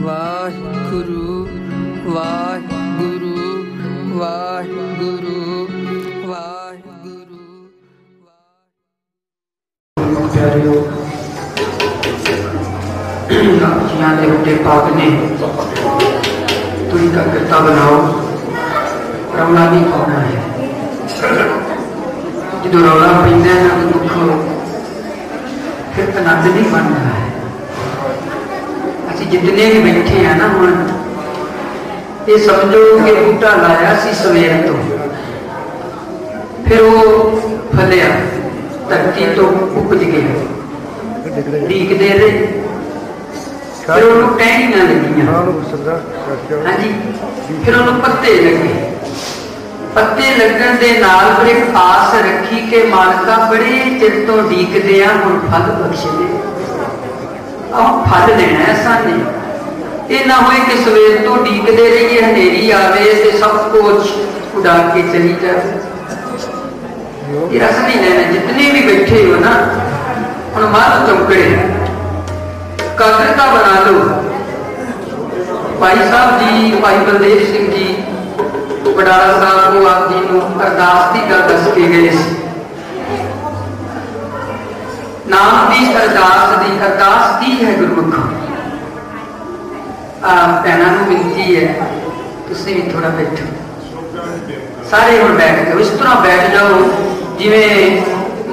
वाहिगुरु वाहिगुरु वाहिगुरु वाहिगुरु। प्यारियों, यहाँ के बड़े पाक ने तुझ का करता बनाओ, रौला नहीं पाना है। जो रौला पैदा है ना दुख फिर आनंद नहीं बनता है। असि जितने भी बैठे हैं ना हम ये समझो कि बूटा लाया सी सवेर तो फिर वो फलिया धरती तो उपज गया ढीकते रहे फिर उन्होंने टहनियां लगियां। हाँ जी, फिर उन्होंने पत्ते लगे। पत्ते लगन दे नाल बड़े आस रखी के मालका बड़े चिर तो ढीकदे आ हुण फल बख्श दे। अब फल लेना है साने, ये ना होए कि सवेर तो ढीकदे रहिए हनेरी आवे ते सब कुछ उड़ा के चली जाए। ये रस नहीं लेना। जितने भी बैठे हो ना हुण मारो चौकड़े कागरता बना लो। भाई साहब जी, भाई बलदेव सिंह जी बडाला साहब को आप जी को अरदास की गल दस के गए। नाम की अरदास की है गुरमुख। भैनों को विनती है तुसी भी थोड़ा बैठो, सारे हम बैठ जाओ। इस तरह बैठ जाओ जिवें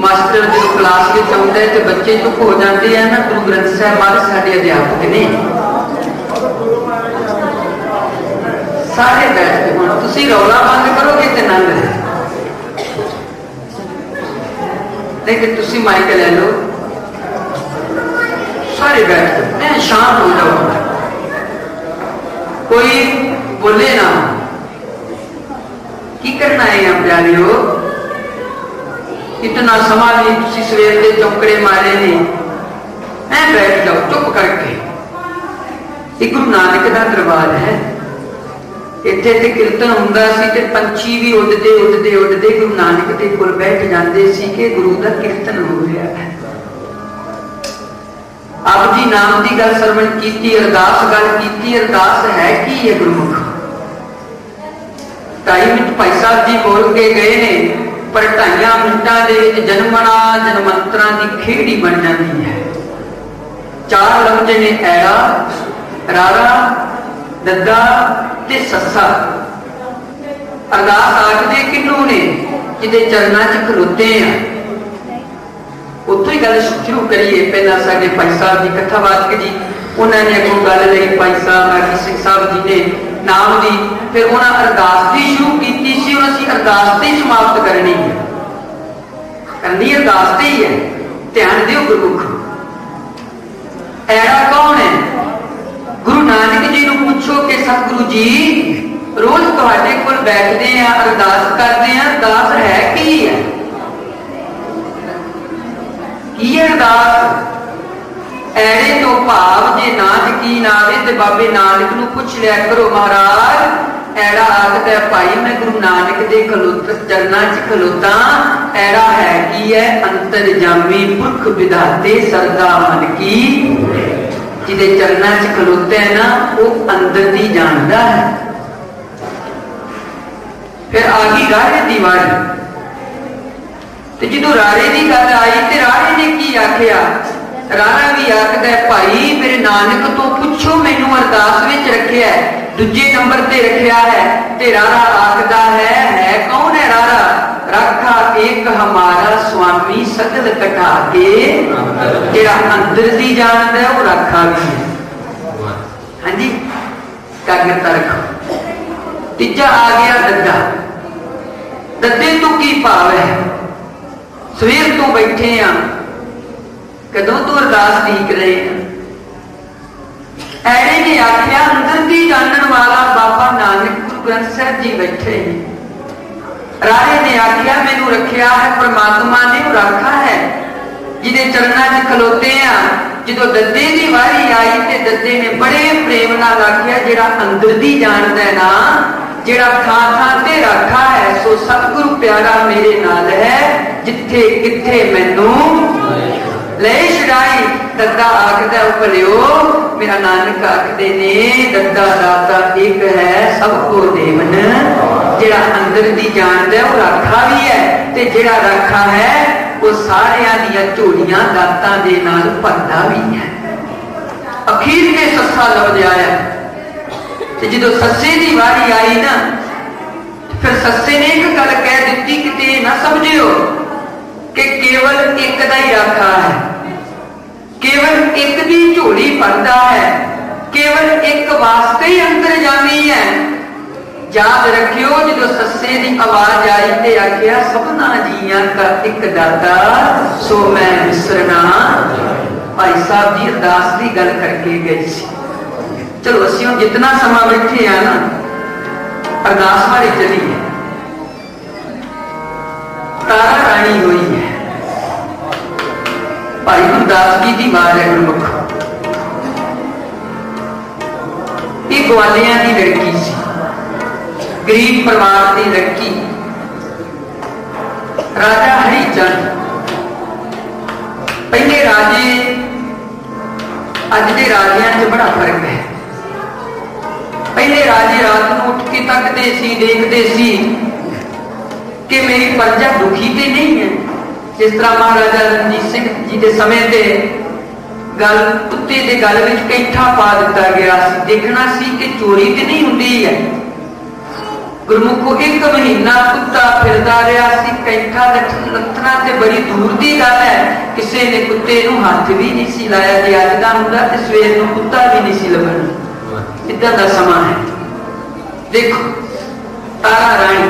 मास्टर जो क्लास में आउंदा है तो बच्चे चुप हो जाते हैं ना। गुरु ग्रंथ साहब महाराज साडे अध्यापक ने सारे बैठ के हुण तुसी रौला बंद करोगे तो नंद है। लेकिन तुसी माइक ले लो, सारे बैठ के मैं शांत हो जाओ, कोई बोले ना। की करना है यहाँ प्यारियों? इतना समा नहीं तुसी सवेर के चौकड़े मारे ने। मैं बैठ जाओ चुप करके। एक गुरु नानक का दरबार है। इत्थे ते कीर्तन हुंदा सी ते पंछी भी उड़ते उड़ते उड़ते गुरु नानक दे कोल बैठ जाते सी कि गुरु दा कीर्तन हो रहा है। आप जी नाम की गल सरवण कीती, अरदास गल कीती। अरदास है की है गुरमुख? 2.5 मिनट भाई साहब जी बोल के गए ने, पर 2.5 मिनटां दे विच जन्मना जन्मंतरां दी खेड़ी बन जाती है। 4 लफ्ज़ ने ऐड़ा, रारा, दद्दा ते सस्सा। अरदास आखदे किन्नू ने? जिहदे चरनां च खलोते हैं। उत्थों ही गल शुरू करिए। पहला साडे भाई साहब जी कथावाचक जी उन्होंने अगों गल लई भाई साहब नागी सिंह साहब जी ने नाम दी, फिर उन्होंने अरदास दी शुरू की सी। हुण असीं अरदास ते समाप्त करनी है, करनी अरदास ते ही है। ध्यान दिओ गुरमुख। ऐड़ा कौन है? गुरु नानक जी को पूछो कि सतगुरु जी रोज तुहाडे कोल बैठते हैं, अरदास करते हैं, अरदास है की है? की अरदास? ऐड़े तो भाव जे ना यकीन आवे ते बाबे नानक नूं पुछ लिया करो। महाराज ऐड़ा आखदा भाई मैं गुरु नानक दे चरनां च खलोता। ऐड़ा है की है? अंतरजामी पुरख विधाते सरदा मन की। जिहदे चरनां च खलोते हैं ना वो अंदर दी जानदा है। फिर आ गई राहे दी वारी। ते जो रारे की गल आई तो रारे ने की आख्या? रारा भी आखदा भाई मेरे नानक तो पुछो, मैनू अरदास विच रखिया है, दूजे नंबर ते रखिया है। ते रारा आखदा है कौन है रारा? रखा एक हमारा स्वामी सगल कटा के, जेड़ा अंदर दी जानदा है वो रखा भी है। हाँ जी, कागरता रखो। तीजा आ गया दद्दा। दद्दे तो की भाव है? सवेर तो बैठे हैं, कदों तो अरदास लीक रहे हैं। ऐड़े ने आख्या अंदर दी जानन वाला बाबा नानक गुरु ग्रंथ साहब जी बैठे हैं। रारे ने आख्या मैनू रखिया है परमात्मा ने, वो रखा है जिहदे चरनां च खलोते हैं। जो दद्दे की वारी आई तो दद्दे ने बड़े प्रेम नाल आख्या जेड़ा अंदर दी जानदा है ना, जेड़ा थां थां ते रखा है, सो सतगुरु प्यारा मेरे नाल है। जिथे किथे मैनू ले छुड़ाई दद्दा आखदा भलियो मेरा नानक आखदे ने दद्दा दाता एक है सबको देवन जेड़ा अंदर दी जानदा वो राखा भी है ते जेड़ा राखा है वो सारियां दियां झोलियां दातां दे नाल भरदा भी है। अखीर के सस्सा लफ्ज आया ते जदों सस्से दी वारी आई ना फिर सस्से ने एक गल कह दी कि ना समझियो कि केवल एक दा ही राखा है, केवल एक दी झोली भरदा है, केवल एक वास्ते ही अंतरजामी है। याद रखियो जो सस्से की आवाज आई ते आख्या सबना जियां का एक दाता सो मैं विसरना। भाई साहब जी अरदास की गल करके गई सी। चलो असी हम जितना समा बैठे हैं ना अरदास वाली चली है। तारा रानी हुई है भाई गुरदास जी की बात है। गुरमुख ये ग्वालिया की लड़की सी, गरीब परिवार की लड़की। राजा हरिचंद पहले राजे अज के राजियां च बड़ा फर्क है। पहले राजे रात को उठ के तकते सी, देखते सी कि मेरी प्रजा दुखी तो नहीं है। जिस तरह महाराजा रणजीत सिंह जी के समय ते गल कुत्ते के गल में कैठा पा दिता गया, देखना सी कि चोरी तो नहीं होती है। गुरमुखो एक महीना कुत्ता फिरदा रहा सी, कैठा लथना ते बड़ी दूर की गल है। किसी ने कुत्ते नूं हाथ भी नहीं सी लाया। जे अज दा हुंदा ते सवेर नूं कुत्ता भी नहीं सी लभना। इदां दा समा है। देखो तारा रानी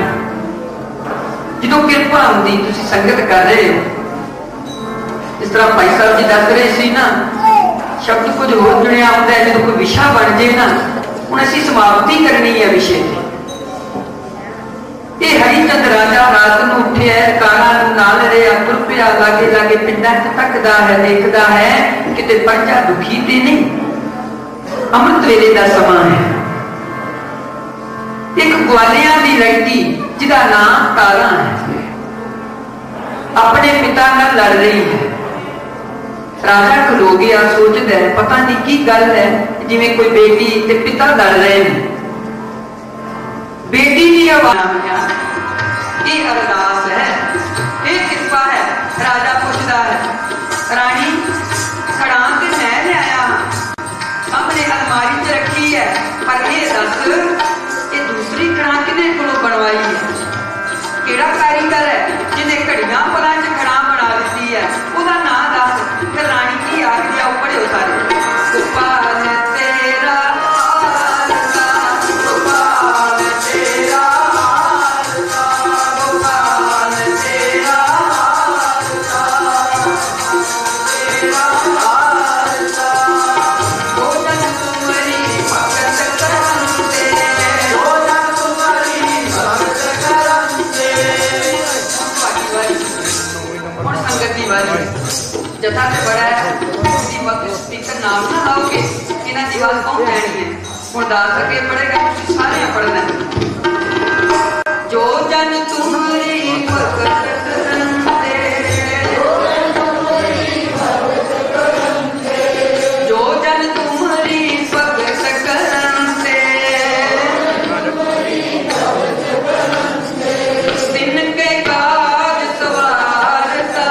जो कृपा होंगी तुसी संगत कर रहे हो। इस तरह भाई साहब जी दस रहे सी ना शब्द कुछ होर जुड़िया होंदा है। जो कोई विषा बन जाए ना हुण असीं समाप्ति करनी है विषय की। ये हरिचंद राजा रात को उठे है, काना नाल रहा, तुर पिया लागे लागे पिंडां च तकदा है, देखदा है किते प्रजा दुखी ते नहीं। अमृत वेले का समा है। एक ग्वालिया की लड़की जिसका नाम तारा है अपने पिता नाल लड़ रही है। राजा खलो गया, सोचता है पता नहीं की गल है, जिवें कोई बेटी ते पिता लड़ रहे हैं। बेटी की आवाज ये अरदास है, ये कृपा है। राजा पूछता है रानी खड़ां ते मैं ले आया अपने अलमारी च रखी है, पर ये दस ये दूसरी खड़ां किने कोलों बनवाई है? केड़ा कारीगर है जिन्हें घड़ियां पलां च खड़ां बना दी है? उसका नाम दस। फिर रानी की आख दिया पढ़ियो सारे गोपाल तेरा गोपाल तेरा गोपाल तेरा जथा से बड़ा है स्पीकर नाम ना लाओगे इन्हें दीवार कौन कहनी है। हूँ दस सके पढ़ेगा सारे पढ़ना। जो जन तुम्हारी भगत करते, जो जन तुम्हारी भगत करते, दिन के काज सवारता,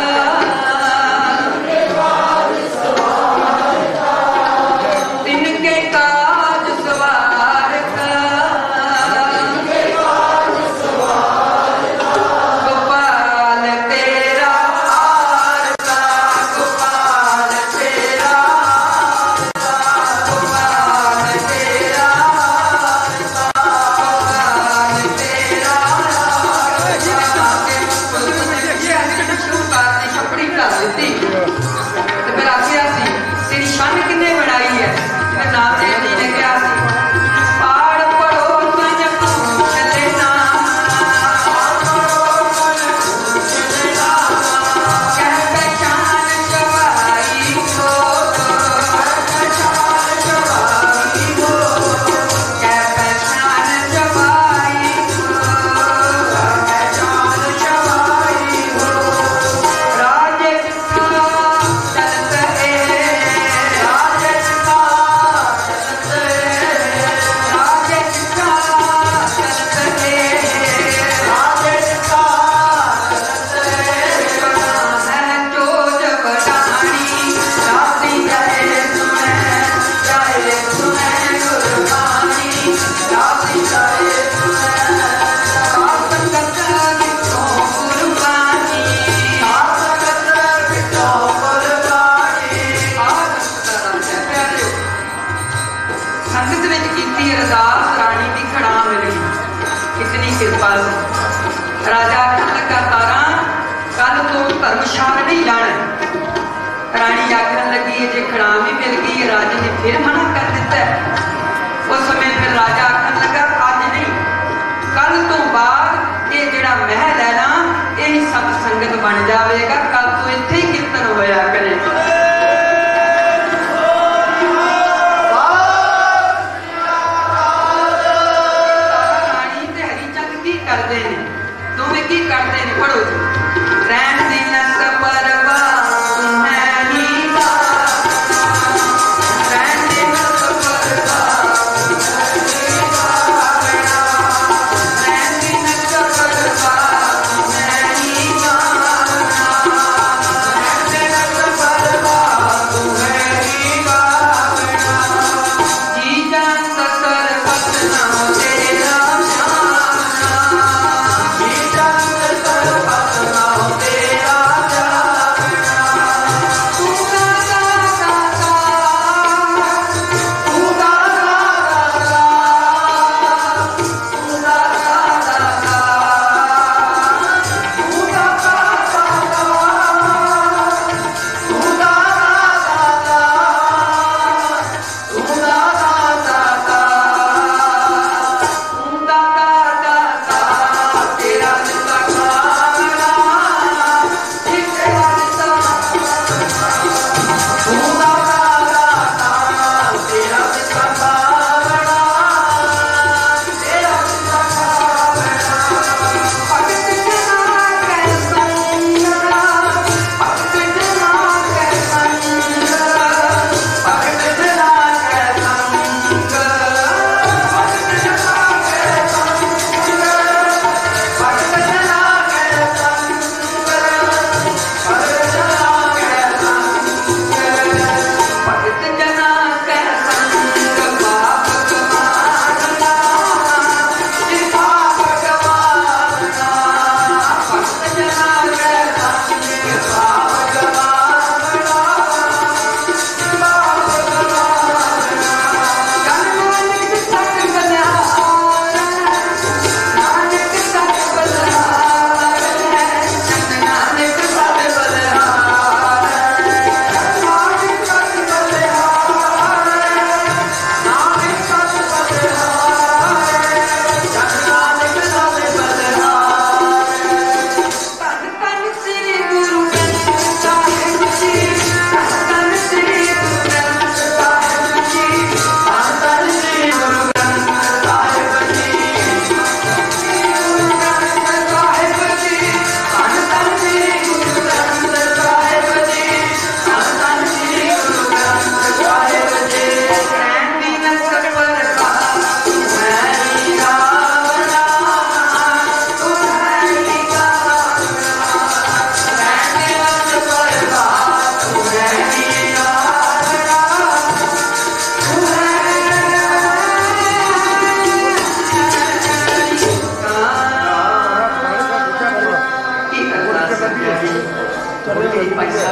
संगत विच कीती अरदास राणी दी खड़ा मिल गई। कितनी कृपा सी। राजा आखन लगा तारा कल तो धर्मशाला नहीं जाना। राणी आखन लगी जे खड़ा भी मिल गई, राजे ने फिर मना कर दिता। उस समय फिर राजा आखन लगा अज नहीं कल तो बाद ये जिहड़ा महल है ना यही सब संगत बन जाएगा। कल तो इत्थे ही कीर्तन होया करेगा। करते हैं दोवें की करते हैं पढ़ो रैन दिन परवा तुम्हें ही रैन दिन परवा रैन दिन परवा तुम्हें ही रैन दिन परवा तुम्हें ही जी जान ससर पतना तेरा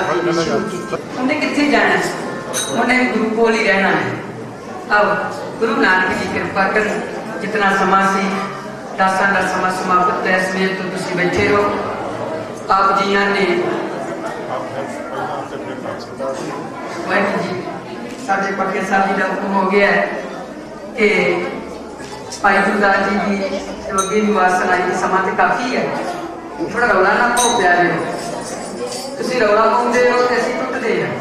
उन्हें कितने जाना, उन्हें गुरु कोल ही रहना है। अब गुरु नानक जी कृपा कर जितना समा सी दासां दा समा समाप्त है, इसमें तो तुसी बैठे रहो। आप जी ने वाहिगुरू जी साडे पक्के साहब जी का हुक्म हो गया है कि भाई गुरदास जी की अगे निवासन आई समा तो काफ़ी है, थोड़ा रौला ना पाओ प्यारे हो। तुसी रौला पाउंदे हो ते असीं टुटदे हैं।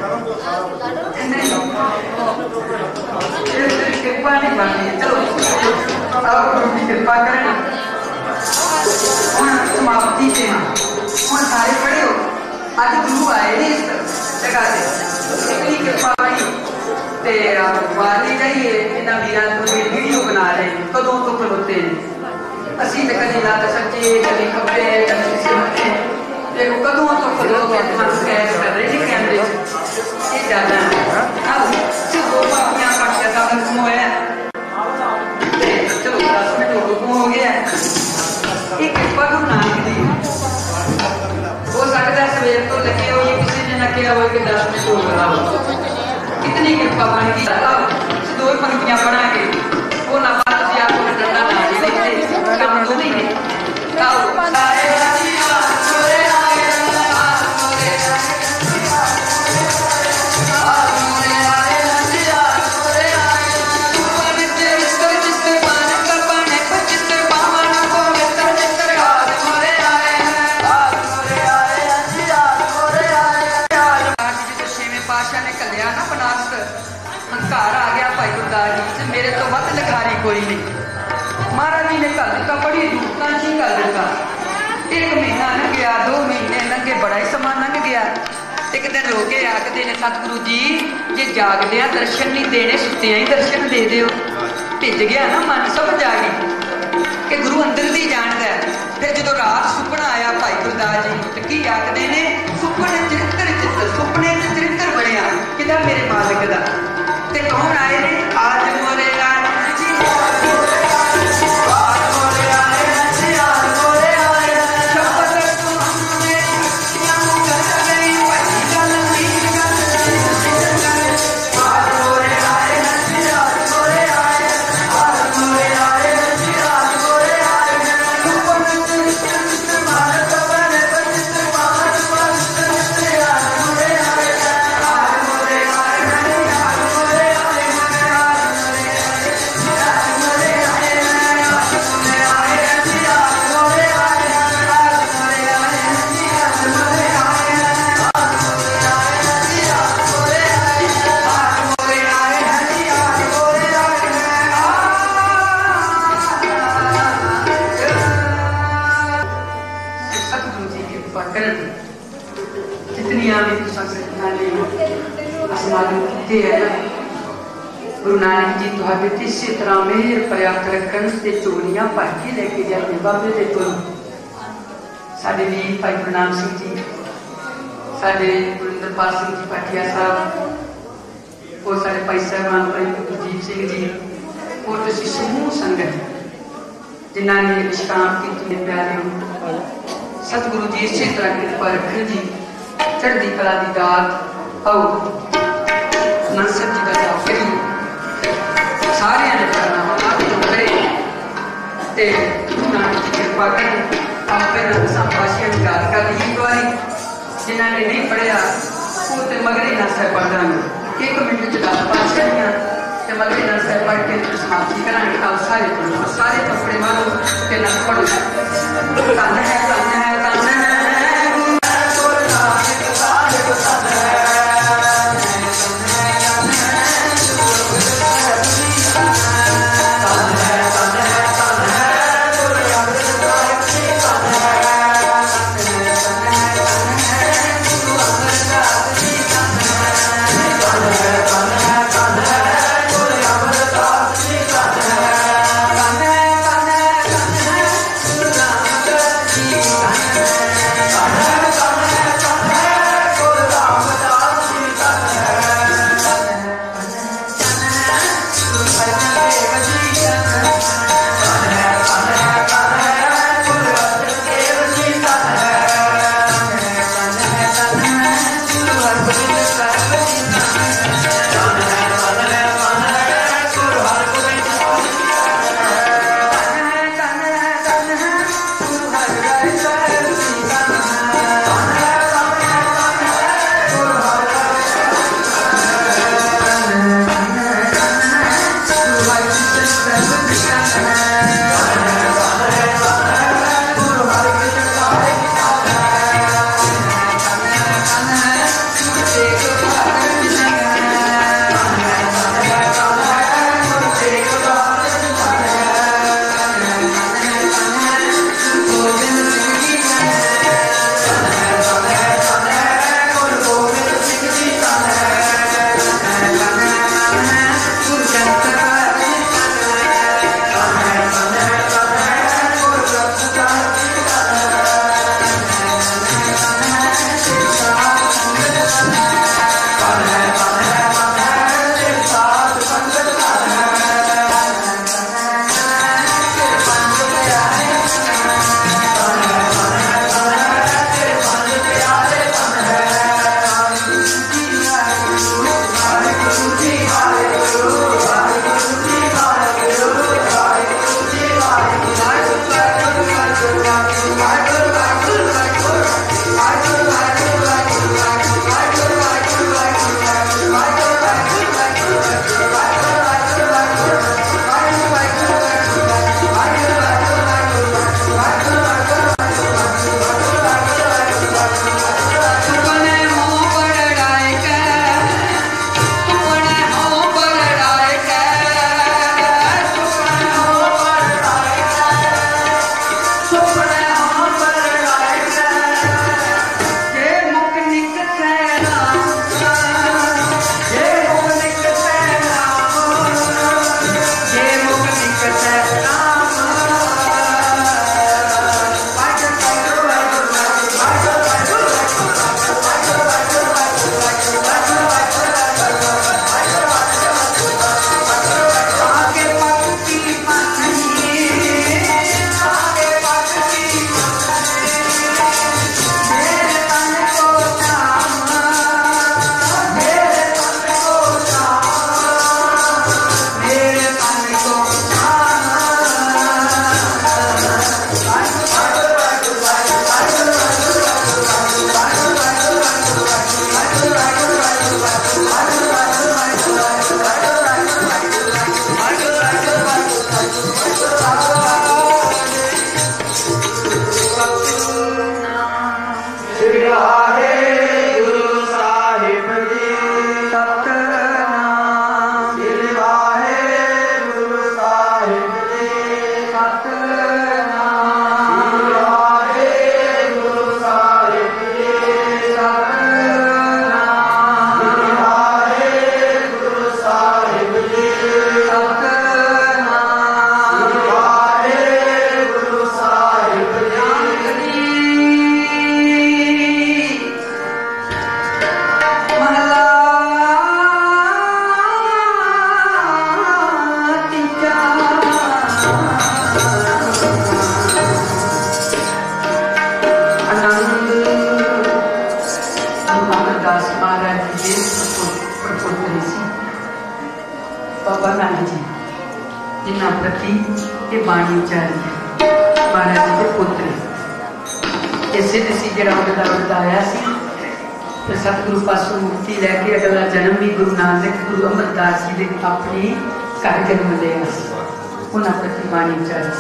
कृपा नहीं बननी। चलो आओ गुरु की कृपा करें। हम समाप्ति से हाँ हम सारे पढ़े हो। अज गुरु आए ने इस जगह से इतनी कृपा बनी ते वाली जाइए इन्होंने वीरां को वीडियो बना रहे कदों तो खलोते हैं। असीं तो कभी लत सच्चे कभी खब्बे कभी सिमटे देखो कदों तो खलोते मन कैद कर रहे हैं कैमरे ये ज़्यादा है। अब सिर्फ दो पापियां पाकिया का हुक्म होया चलो 10 मिनट हुक्म हो गया। ये कृपा गुरु नानक दी हो सकता है सवेर तो लगे हो ये किसी ने ना किया हो कि 10 मिनट हो गया। कितनी कृपा बन गई। अब दो पंक्तियां पढ़ा के कोई नहीं। महाराज जी ने कर दिता, बड़ी दूरता ही कर दिता। 1 महीना लंघ गया, 2 महीने लंघे, बड़ा ही समा लंघ गया। एक दिन रो के आखते ने सतगुरु जी जे जागदिया दर्शन नहीं देने, सुत्तियां ही दर्शन दे दिओ। भिज गया ना मन, समझ आ गई कि गुरु अंदर भी जानता है। फिर जो रात सुपना आया भाई गुरदास जी तो की आखते ने, सुपने चरित्र चित्र, सुपने च चरित्र बनया किदा मेरे मालिक दा। ते कौन आए ने, आज मोरे गुरु नानक जी तुहाडे ते इसे तरह मेहर प्रयात रखन ते चोलियां भर के लेके जाते बाबे दे कोल। साडे वीर भाई गुरनाम सिंह जी, साडे गुरिंदरपाल सिंह जी पाटिया साहब और साडे भाई साहबान भाई गुरजीत सिंह जी और तुसीं समूह संगत जिन्हां ने विश्राम की प्यारे हो। सतगुरु जी इसे तरह कृपा रखन जी, चढ़दी कला दी दात आओ नानक जी का जाप करिए। सारे ने करना आप जो करे ते नानक जी कृपा करें। आपे नाम संभाषण याद कर ली बारी जिन्होंने नहीं पढ़िया वो तो मगरे ना सह पढ़ देंगे। 1 मिनट च 10 पातशाहियां ते मगरे ना सह पढ़ के समाप्ति करांगे। आप सारे पढ़ो, सारे कपड़े मारो ते ना पढ़ो। धन है धन है धन है Yeah. महाराज जी जिन्हों प्रति ये बाणी उचारी है, महाराज जी के पुत्र ये सिद्ध सी जरा बताया सी। तो सतगुरु पासों मुक्ति लैके अगला जन्म भी गुरु नानक गुरु अमरदास जी ने अपनी घर जन्म लिया, उन्होंने प्रति बाणी उचारी।